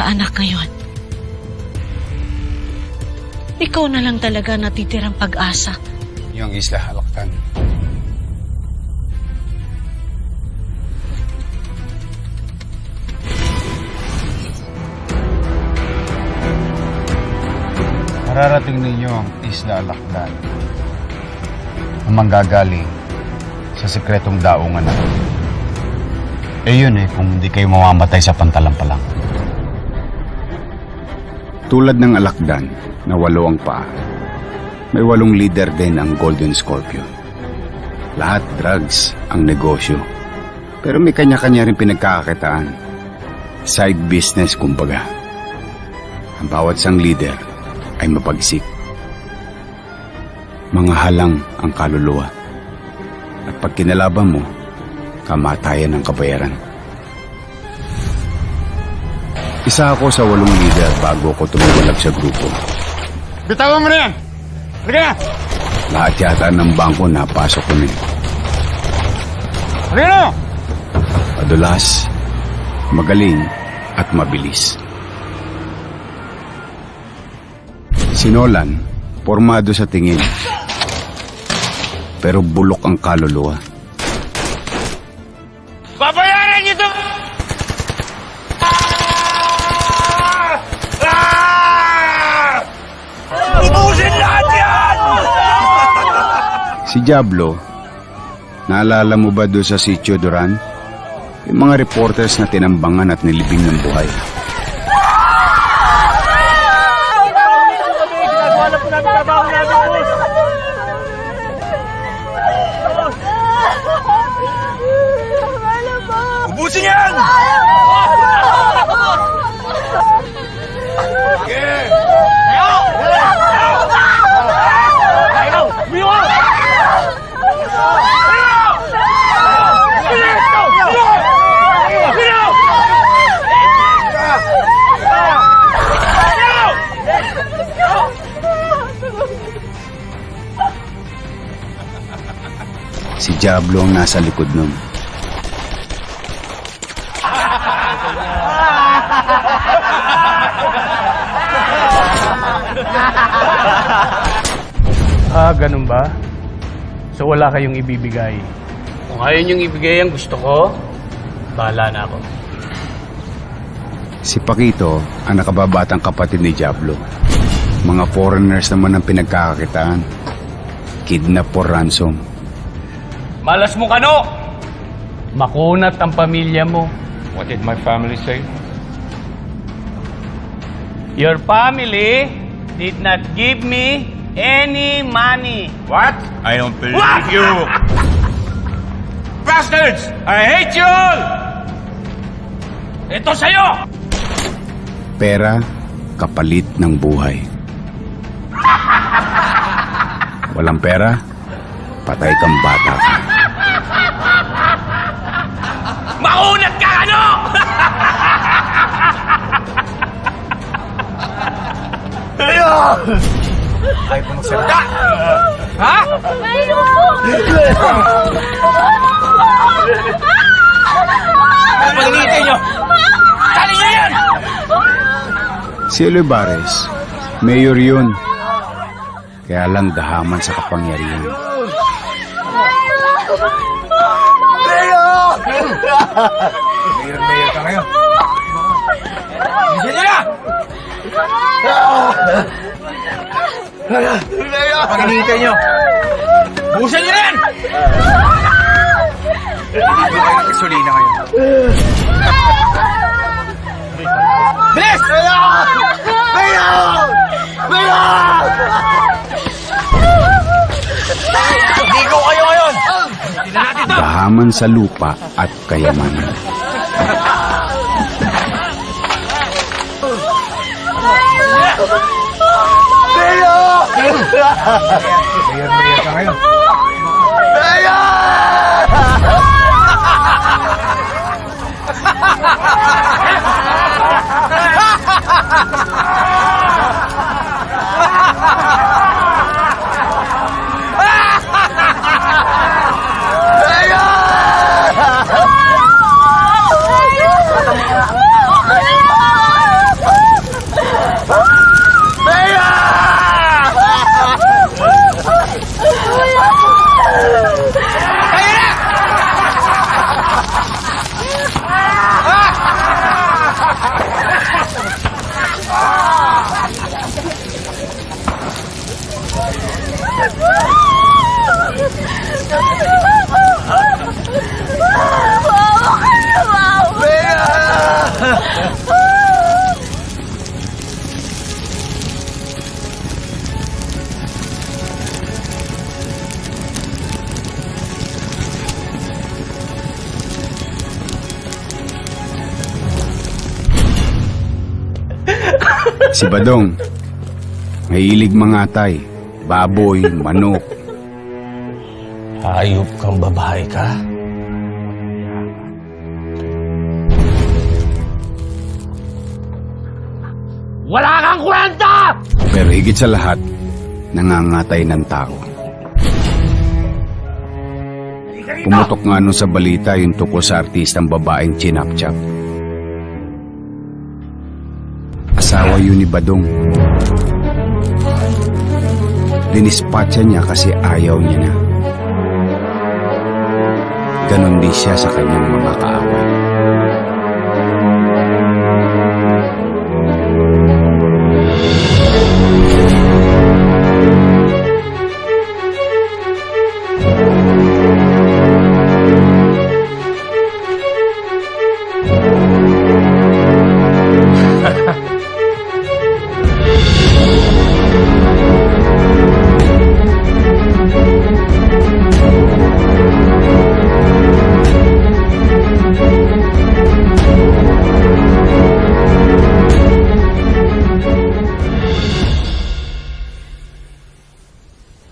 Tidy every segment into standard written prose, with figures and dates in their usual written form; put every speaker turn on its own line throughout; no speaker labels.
magkaanak ngayon. Ikaw na lang talaga natitirang pag-asa.
Yung Isla Halaktan. Mararating ninyo ang Isla Halaktan ang manggagaling sa sekretong daungan na ito. Yun kung hindi kayo mamamatay sa pantalang-palang. Tulad ng alakdan na 8 ang paa, may 8 leader din ang Golden Scorpion. Lahat drugs ang negosyo. Pero may kanya-kanya rin pinagkakakitaan. Side business kumbaga. Ang bawat sang leader ay mapagsik. Mga halang ang kaluluwa. At pag kinalaban mo, kamatayan ng kabayaran. Isa ako sa 8 leader bago ko tumuwalag sa grupo. Bitawan mo na yan! Halika na! Lahat yata ng bangko napasok ko na. Halika na! Madulas, magaling at mabilis. Si Nolan, formado sa tingin. Pero bulok ang kaluluwa.
Babayaran niyo ito! Ubusin lahat yan!
Si Diablo, naalala mo ba doon sa Sitio Duran? Yung mga reporters na tinambangan at nilibing ng buhay.
Ubusin yan!
Si Diablo ang nasa likod nun.
Ganun ba? So wala kayong ibibigay? Kung ayaw niyong ibigay ang gusto ko, bahala na ako.
Si Paquito ang nakababatang kapatid ni Diablo. Mga foreigners naman ang pinagkakakitaan. Kidnap for ransom.
Malas mo kano! Makunat ang pamilya mo.
What did my family say?
Your family did not give me any money.
What? I don't believe you! Bastards! I hate you all!
Ito sa'yo!
Pera, kapalit ng buhay. Walang pera, patay kang bata ka.
Makunat ka ano!
Ay, pumagsarita!
Ha? Pag-initay nyo! Tali nyo yan!
Si Olivares, mayor yun. Kaya lang dahaman sa kapangyarihan.
Mayor ka ngayon.
Bisa nyo na!
Pag-initay nyo!
Busan nyo na yan!
Hindi kayo ng gasolina ngayon.
Bilis! Hindi ko kayo ngayon! Tignan natin to!
Dahaman sa lupa at kayamanan.
Mayor ka ngayon.
Si Badong, mahilig mangatay, baboy, manok.
Hayop kang babae ka. Wala kang kwenta!
Pero higit sa lahat, nangangatay ng tao. Pumutok nga nun sa balita yung tungkol sa artistang babaeng chinapchap. Asawa yun ni Badong. Dinispatcha niya kasi ayaw niya na. Ganon din siya sa kanyang mga kaaway.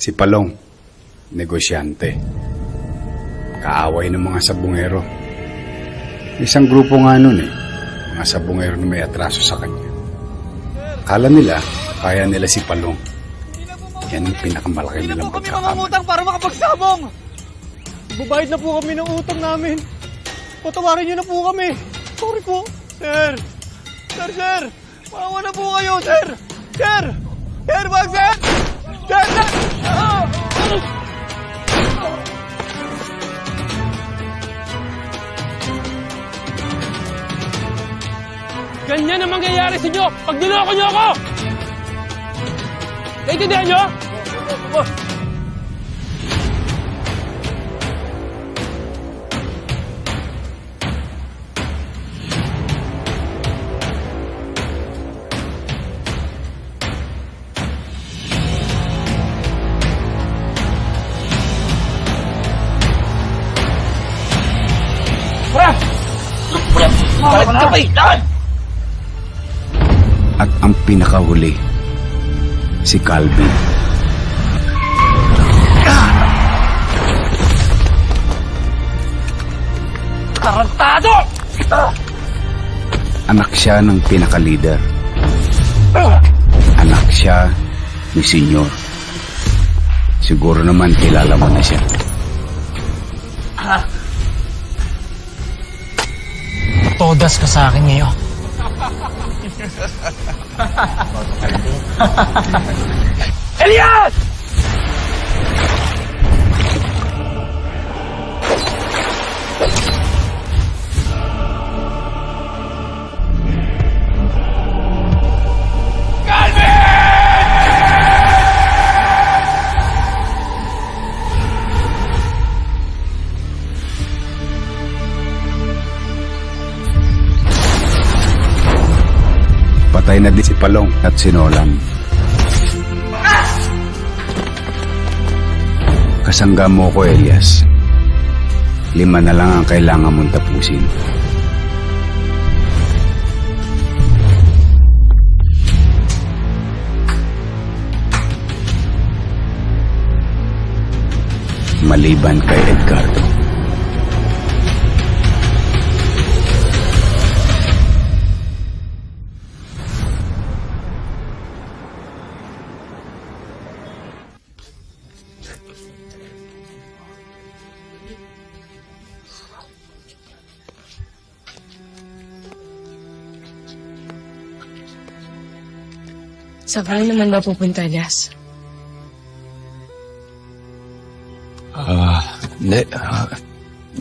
Si Palong, negosyante. Kaaway ng mga sabungero. Isang grupo nga nun mga sabungero na may atraso sa kanya. Akala nila, kaya nila si Palong. Yan ang pinakamalaki nilang pagkakamali.
Para makapagsabong! Bubayad na po kami ng utang namin. Patawarin niyo na po kami. Sorry po. Sir! Sir! Maawa na po kayo, sir! Sir! Sir, wag, sir! Sir!
Ganyan ang mangyayari sa inyo pag niloko niyo ako! Naintindihan niyo?
At ang pinakahuli, si Calvin.
Tarantado!
Anak siya ng pinakalider. Anak siya ni Senyor. Siguro naman kilala mo na siya.
Todas ka sa akin ngayon.
Elias!
Patay na din si Palong at si Nolan. Kasangga mo ko, Elias. 5 na lang ang kailangan mong tapusin. Maliban kay Edgardo.
Saan ka naman ba pupunta, Elias?
Hindi.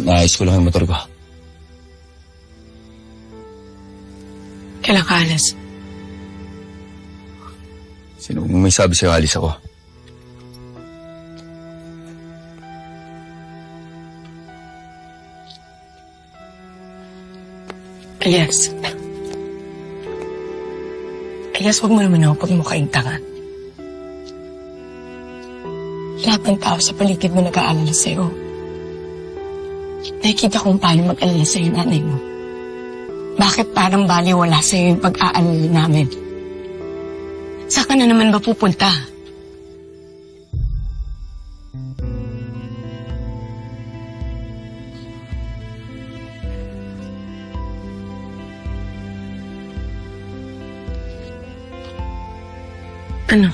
Naayos ko lang yung motor ko.
Kailan ka alas?
Sino may sabi sa'yo alis ako?
Elias. Elias, huwag mo naman ako pagmukhaintangan. Lahat ng tao sa paligid mo nag-aalala sa'yo. Nakikita kong paano mag-alala sa'yo nanay mo. Bakit parang baliwala sa'yo yung pag-aalala namin? Saan ka na naman ba pupunta? Ano?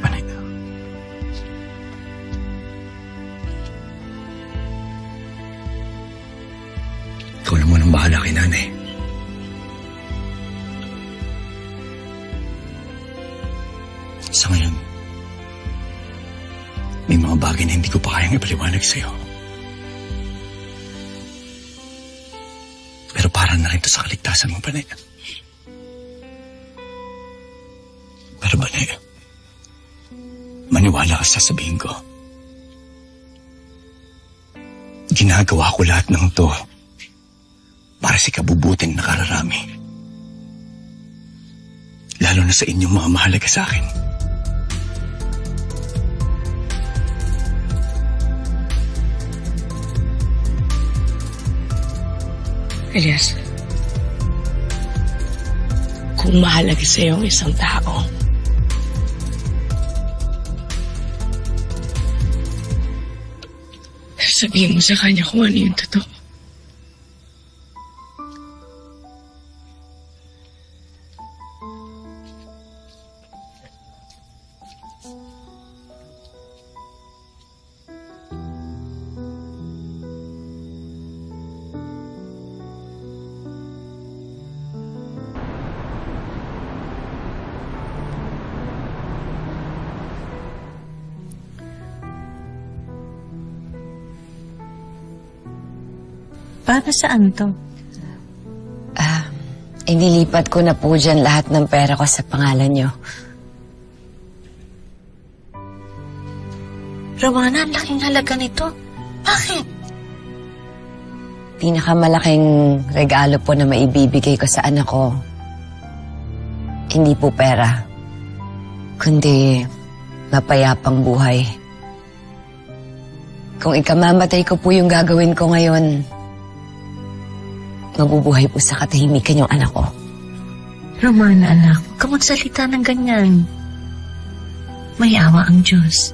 Panay. Ikaw lang munang bahala kay nanay. Sa ngayon, may mga bagay na hindi ko pa kayang ipaliwanag sa'yo. Pero para na rin to sa kaligtasan mo, Panay. Pero Panay, maniwala ka sa sabihin ko. Ginagawa ko lahat ng to para sa kabubuting nakararami. Lalo na sa inyong mga mahalaga sa akin.
Elias, kung mahalaga sa'yo ang isang tao, sabihin mo sa kanya kung ano yung totoo.
Para saan to?
Inilipat ko na po dyan lahat ng pera ko sa pangalan nyo.
Romana, ang laking halaga nito. Bakit?
Pinakamalaking regalo po na maibibigay ko sa anak ko, hindi po pera, kundi mapayapang buhay. Kung ikamamatay ko po yung gagawin ko ngayon, mabubuhay po sa katahimikan yung anak ko.
Romana, anak, huwag ka magsalita ng ganyan. May awa ang Diyos.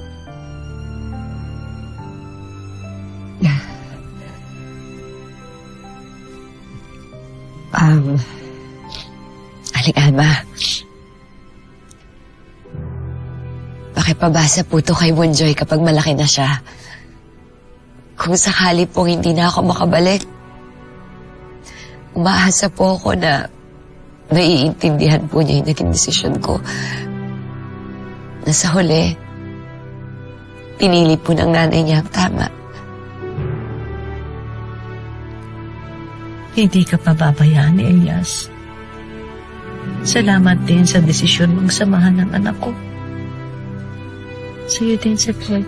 Aling Alma, pakipabasa po to kay Bonjoy kapag malaki na siya. Kung sakali pong hindi na ako makabalik, umaasa po ako na naiintindihan po niya yung naging desisyon ko. Na sa huli, pinili po ng nanay niya ang tama.
Hindi ka pababayaan, Elias. Salamat din sa desisyon mong samahan ng anak ko. Sa'yo din, Sir Floyd.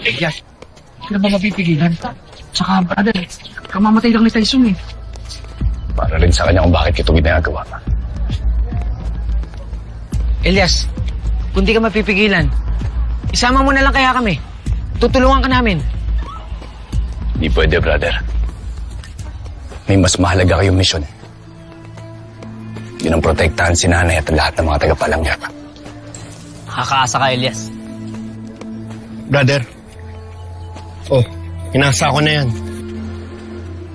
Elias, hindi na ba mapipigilan? Tsaka, brother, kamamatay lang ni Tyson eh.
Para rin sa kanya kung bakit ito ginagawa.
Elias, kung di ka mapipigilan, isama mo na lang kaya kami. Tutulungan ka namin.
Hindi pwede, brother. May mas mahalaga kayong misyon. Yun ang protektahan si nanay at lahat ng mga tagapalangya.
Nakakaasa ka, Elias.
Brother. Oh, inasa ko na yan.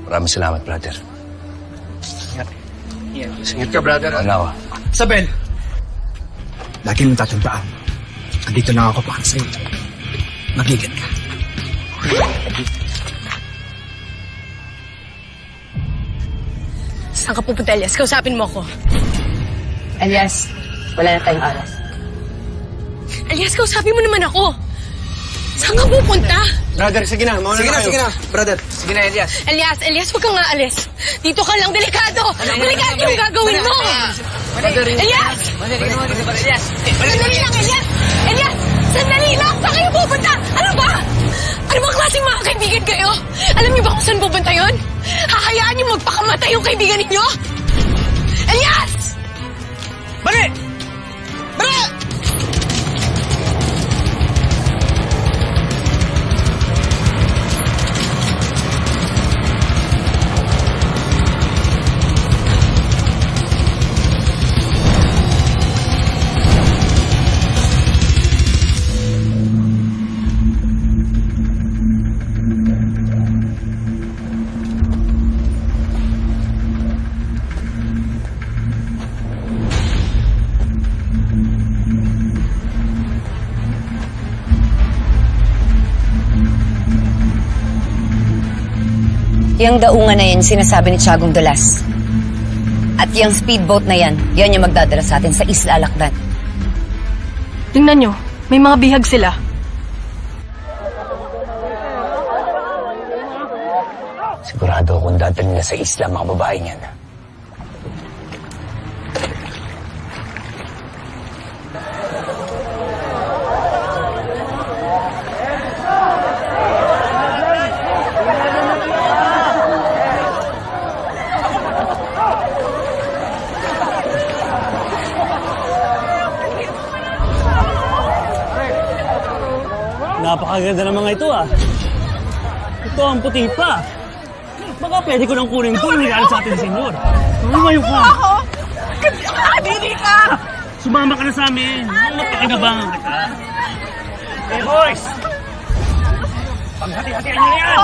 Maraming salamat, brother.
Ingat ka, brother.
Wala ako.
Isabel! Lagi mong tatandaan. Andito lang ako para sa'yo. Mag-ingat ka.
Saan ka pupunta, Elias? Kausapin mo ako.
Elias, wala na tayong oras.
Elias, kausapin mo naman ako. Saan ka pupunta?
Brother, sige na. Mauna na kayo. Sige na, brother.
Sige na, Elias.
Elias, huwag kang nga alis. Dito ka lang, delikado! Delikado yung gagawin mo! Elias! Sandali lang, Elias! Elias! Sandali lang! Saan kayo pupunta? Ano ba? Ano bang klaseng mga kaibigan kayo? Alam niyo ba kung saan pupunta yun? Hahayaan niyo magpakamatay yung kaibigan ninyo? Elias!
Mali! Mali!
Yang daungan na yan, sinasabi ni Tiagong Dulas. At yung speedboat na yan, yan yung magdadala sa atin sa Isla Alakdan.
Tingnan nyo, may mga bihag sila.
Sigurado akong dadalhin na sa isla mga babae niyan.
Napakaganda ng mga ito ah. Ito ang puti pa. Baka pwede ko nang kunin ito. Nangyari sa atin, senyor. Lumayo ka.
Ako? Kadiri ka!
Sumama ka na sa amin. Napakinabangan kita. Hey boys! Paghati-hatian niyo yan!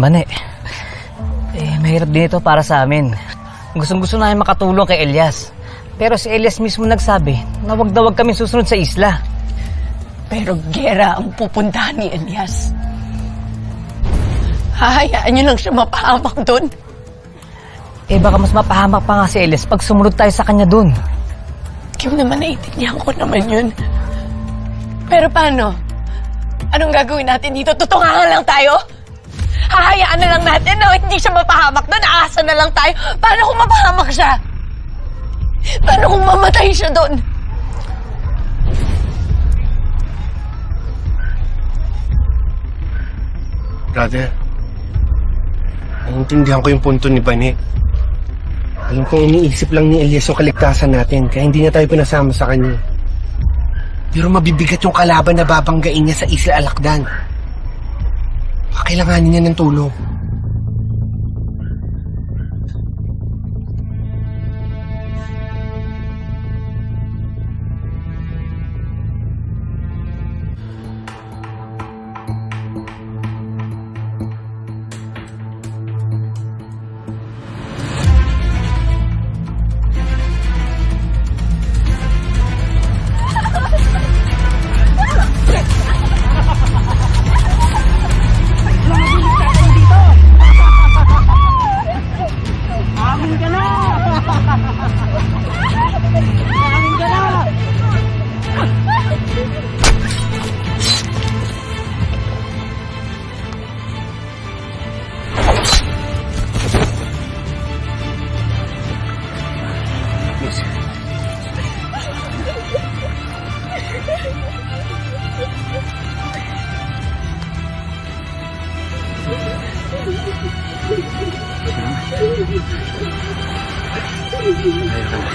Bane, mahirap din ito para sa amin. Gustong-gusto namin makatulong kay Elias. Pero si Elias mismo nagsabi na wag na wag kami susunod sa isla.
Pero gera ang pupuntahan ni Elias. Hahayaan niyo lang siya mapahamak doon.
Baka mas mapahamak pa nga si Elias pag sumunod tayo sa kanya doon.
Kim naman, naiintindihan ko naman yun. Pero paano? Anong gagawin natin dito? Tutungangan lang tayo? Hahayaan na lang natin na hindi siya mapahamak doon. Aasa na lang tayo. Paano kung mapahamak siya? Paano kung mamatay siya doon?
Brother, naiintindihan ko yung punto ni Bane. Alam kong iniisip lang ni Elias yung kaligtasan natin, kaya hindi na tayo pinasama sa kanya. Pero mabibigat yung kalaban na babanggain niya sa Isla Alakdan. Kailanganin niya ng tulong.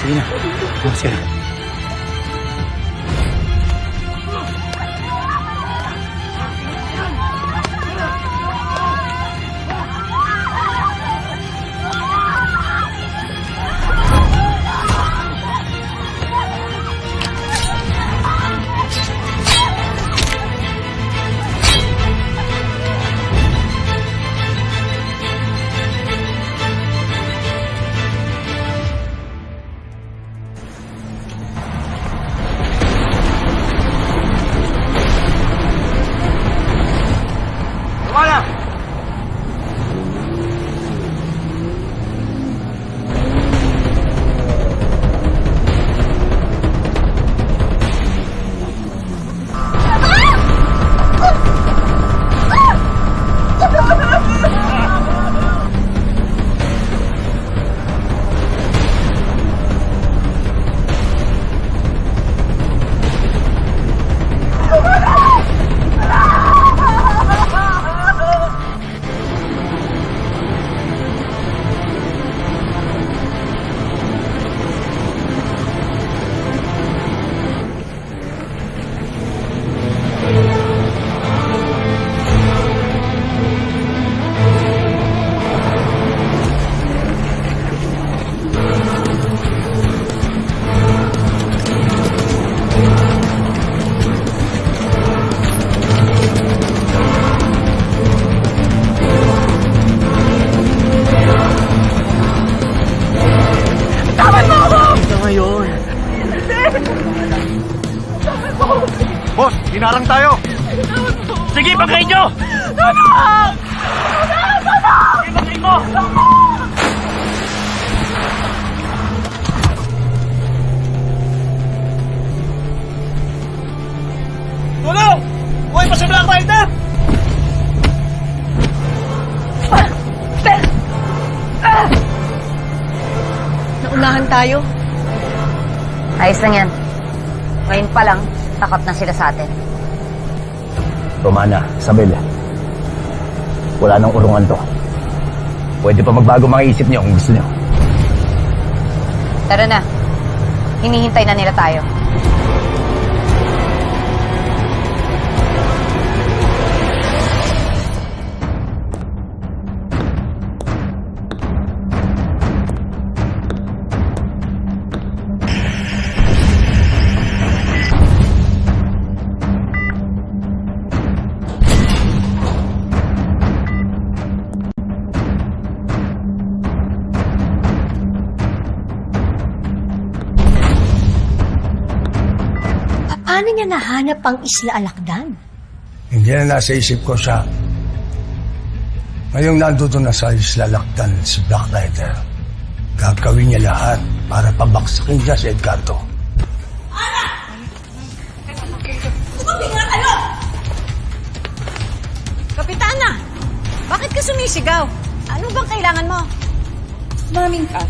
Sige na. Sige na.
Magharang tayo! Sige, bagay nyo! Tulong! Tulong! Bagay mo! Tulong! Uy, pa sa Black Rider!
Naunahan tayo.
Ayos lang yan. Ngayon pa lang, takot na sila sa atin.
Romana, Isabel. Wala nang urungan to. Pwede pa magbago mga isip niyo kung gusto niyo.
Tara na. Hinihintay na nila tayo.
Paano niya nahanap ang Isla Alakdan?
Hindi na nasa isip ko siya. Ngayong nandoon na sa Isla Lakdan si Black Rider, gagawin niya lahat para pabaksakin niya si Edgardo.
Kapitana! Bakit ka sumisigaw? Ano bang kailangan mo?
Maming ka.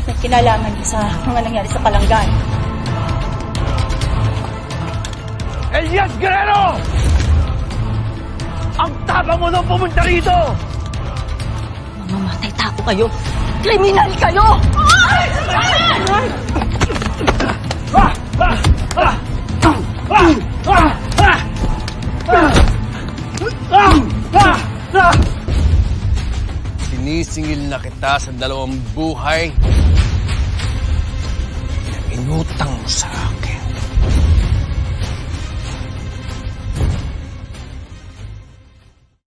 May kinalaman sa mga nangyari sa Palanggan.
Elias Guerrero! Ang tapang mo nung pumunta rito!
Mamamatay tao kayo! Kriminal kayo!
Sinisingil na kita sa 2 buhay na inutang mo sa akin.